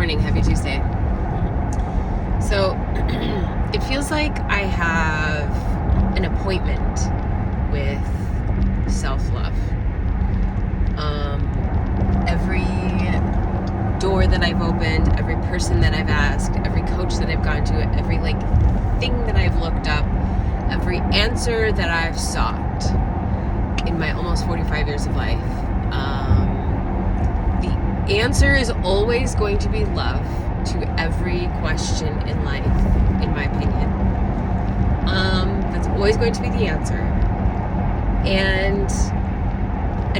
morning. Happy Tuesday. So it feels like I have an appointment with self-love. Every door that I've opened, every person that I've asked, every coach that I've gone to, every thing that I've looked up, every answer that I've sought in my almost 45 years of life, the answer is always going to be love to every question in life, in my opinion. That's always going to be the answer. And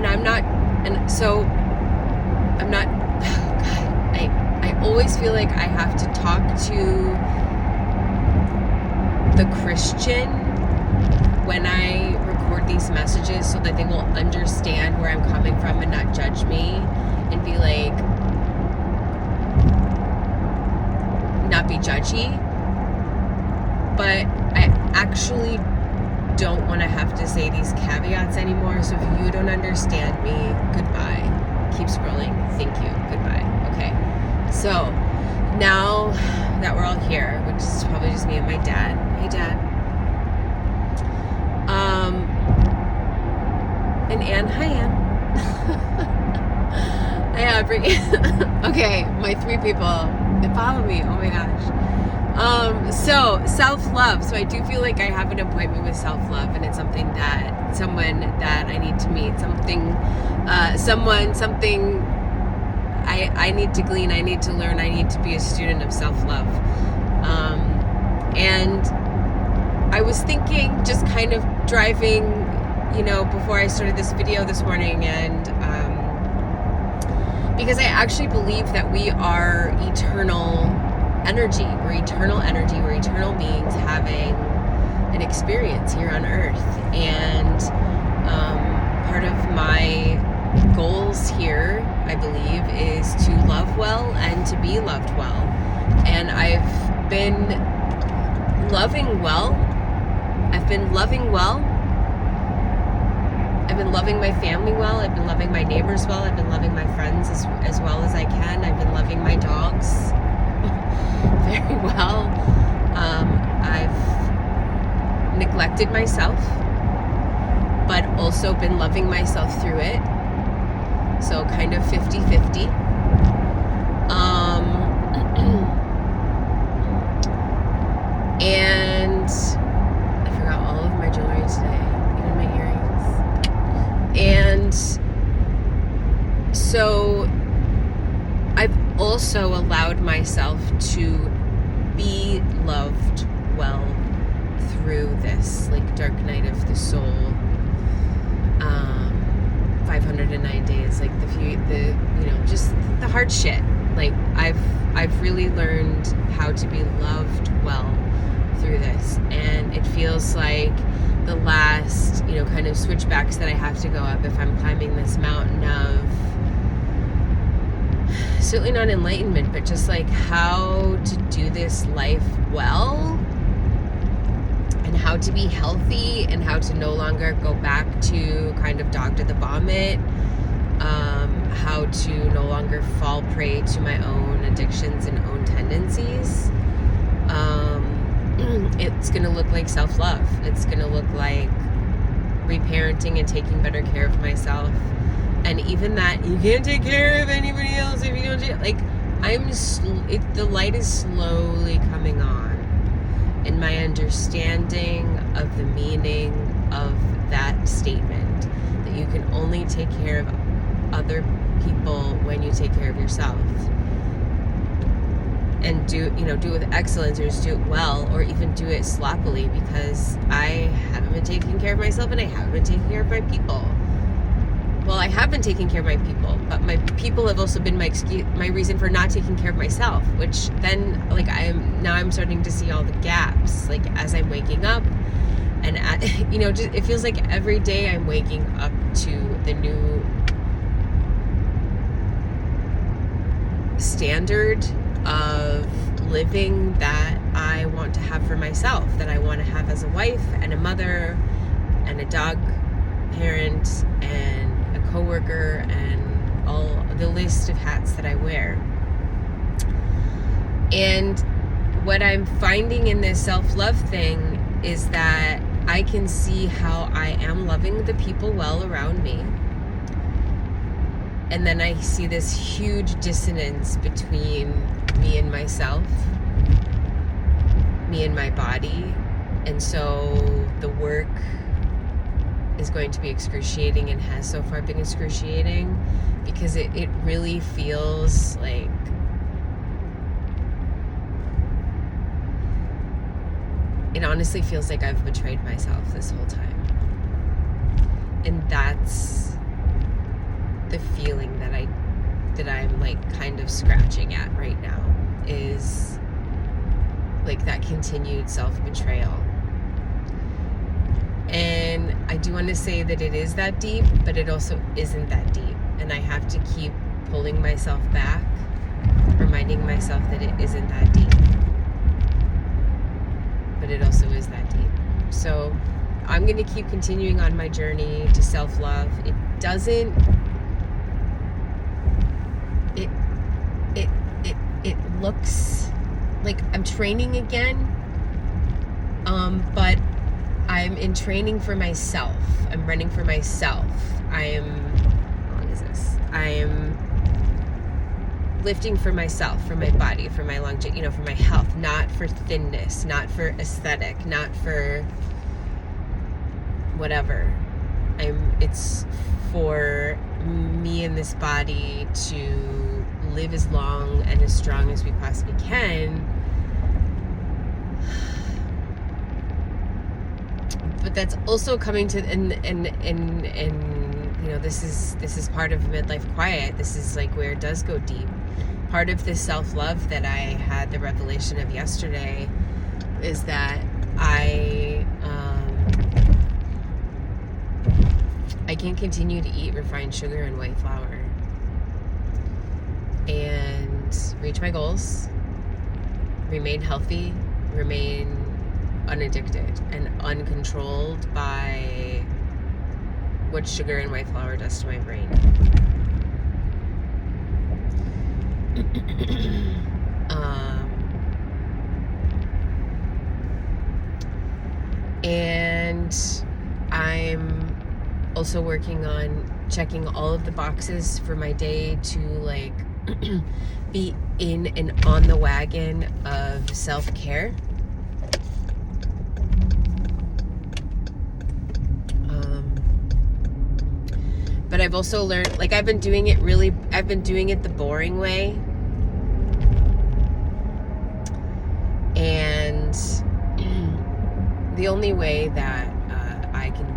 I'm not, I always feel like I have to talk to the Christian when I record these messages so that they will understand where I'm coming from and not judge me and be not be judgy. But I actually don't want to have to say these caveats anymore. So if you don't understand me, goodbye. Keep scrolling. Thank you. Goodbye. Okay. So now that we're all here, which is probably just me and my dad. Hey, Dad. And Anne. Hi, Anne. Hi, Aubrey. Okay, my 3 people that follow me. Oh my gosh. So self-love. So I do feel like I have an appointment with self-love, and it's someone that I need to meet. Something I need to glean. I need to learn. I need to be a student of self-love. And I was thinking, just kind of driving, before I started this video this morning, and because I actually believe that we are eternal energy. We're eternal energy. We're eternal beings having an experience here on earth. And part of my goals here, I believe, is to love well and to be loved well. And I've been loving well. I've been loving well. I've been loving my family well. I've been loving my neighbors well. I've been loving my friends as well as I can. I've been loving my dogs very well. I've neglected myself, but also been loving myself through it. So kind of 50-50. And I forgot all of my jewelry today, even my earrings. And so I've also allowed myself to be loved well through this dark night of the soul, 509 days, just the hard shit. I've really learned how to be loved well through this, and it feels like the last kind of switchbacks that I have to go up if I'm climbing this mountain of certainly not enlightenment, but just how to do this life well, and how to be healthy, and how to no longer go back to kind of dog to the vomit, how to no longer fall prey to my own addictions and own tendencies. It's going to look like self-love. It's going to look like reparenting and taking better care of myself. And even that, you can't take care of anybody else if you don't do the light is slowly coming on in my understanding of the meaning of that statement, that you can only take care of other people when you take care of yourself. And do it with excellence, or just do it well, or even do it sloppily, because I haven't been taking care of myself, and I haven't been taking care of my people. Well, I have been taking care of my people, but my people have also been my reason for not taking care of myself, which then, I'm starting to see all the gaps, as I'm waking up, and it feels like every day I'm waking up to the new standard of living that I want to have for myself, that I want to have as a wife and a mother and a dog parent and a coworker and all the list of hats that I wear. And what I'm finding in this self-love thing is that I can see how I am loving the people well around me. And then I see this huge dissonance between me and myself, me and my body. And so the work is going to be excruciating and has so far been excruciating, because it really feels like it honestly feels like I've betrayed myself this whole time. And that's the feeling that I'm like kind of scratching at right now, is like that continued self-betrayal. And I do want to say that it is that deep, but it also isn't that deep. And I have to keep pulling myself back, reminding myself that it isn't that deep. But it also is that deep. So I'm going to keep continuing on my journey to self-love. It doesn't, it looks like I'm training again, but I'm in training for myself. I'm running for myself. How long is this? I am lifting for myself, for my body, for my longevity, for my health, not for thinness, not for aesthetic, not for whatever. It's for me and this body to live as long and as strong as we possibly can. But that's also coming to and this is part of midlife quiet. This is like where it does go deep. Part of this self-love that I had the revelation of yesterday is that I can't continue to eat refined sugar and white flour and reach my goals, remain healthy, remain unaddicted and uncontrolled by what sugar and white flour does to my brain. And I'm also working on checking all of the boxes for my day to like be in and on the wagon of self-care. But I've also learned, like I've been doing it the boring way. And the only way that I can,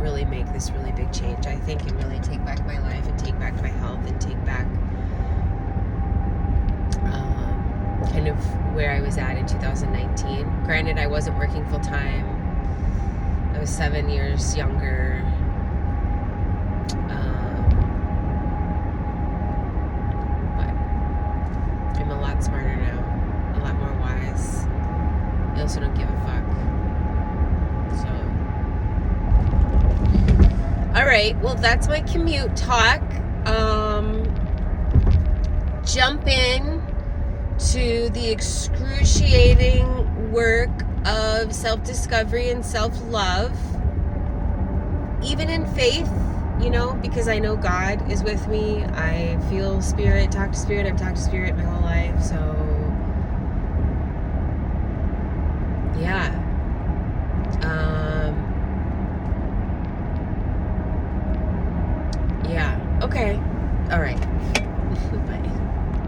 really make this really big change, I think, and really take back my life and take back my health and take back kind of where I was at in 2019. Granted, I wasn't working full time. I was 7 years younger. But I'm a lot smarter now, a lot more wise. I also don't give a fuck. All right, well, that's my commute talk. Jump in to the excruciating work of self-discovery and self-love, even in faith, because I know God is with me. I feel spirit, talk to spirit. I've talked to spirit my whole life, so yeah. Yeah. Okay. All right. Bye.